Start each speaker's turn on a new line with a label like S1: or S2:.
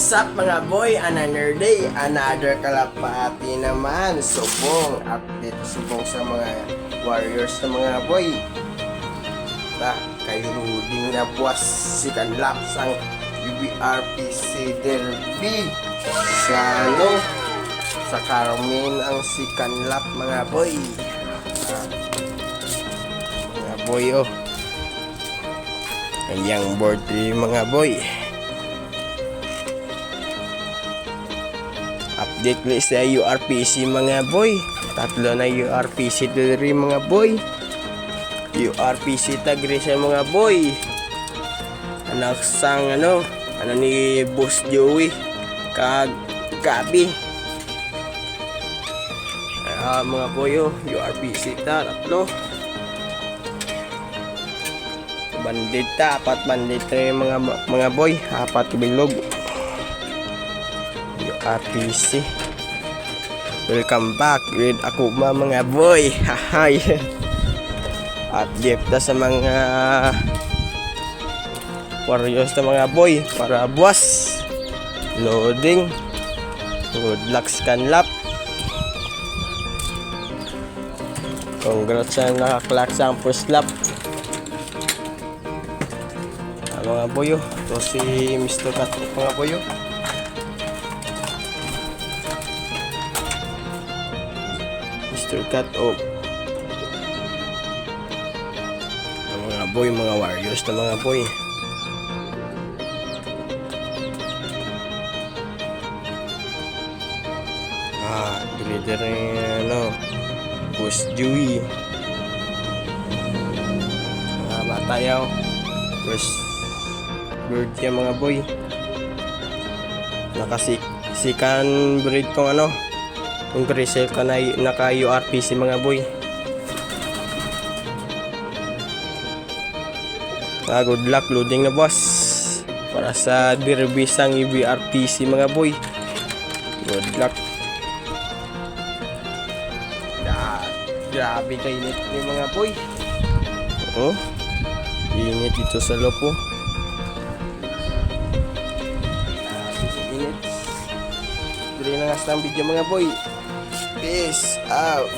S1: What's up mga boy? Another day, another kalapati naman. Subong, update subong sa mga warriors na mga boy. Kay Ruding na buwas si Kanlap sang UBRPC Derby. Sa Carmen ang si Kanlap mga boy. Mga boy Ayan board 3 mga boy. Update ulit sa URPC mga boy. Tatlo na URPC diri mga boy. URPC tagri sa mga boy. Anak sang ano ni Boss Joey kag Gabi. Mga boy URPC tatlo. Bandit apat bandit mga boy, apat bilog. URPC. Welcome back with ako mga boy. Hahay. Update na sa mga warriors na mga boy para buwas. Loading. Good luck Kanlap. Congrats sa nakaklak sa first lap. Mga boy ito si Mr. Cat mga boy Mr. Cat mga boy, mga warriors na mga boy. Leader Boss Joey. Matayaw first bird yan mga boy. Nakasikan breed tong kung resell ka na naka URPC mga boy. Good luck loading na boss para sa derby sang UBRPC mga boy. Good luck. Grabe kainit ni mga boy. Init dito sa lopo. Init. Tuloy na nga sa video mga boy. Peace out.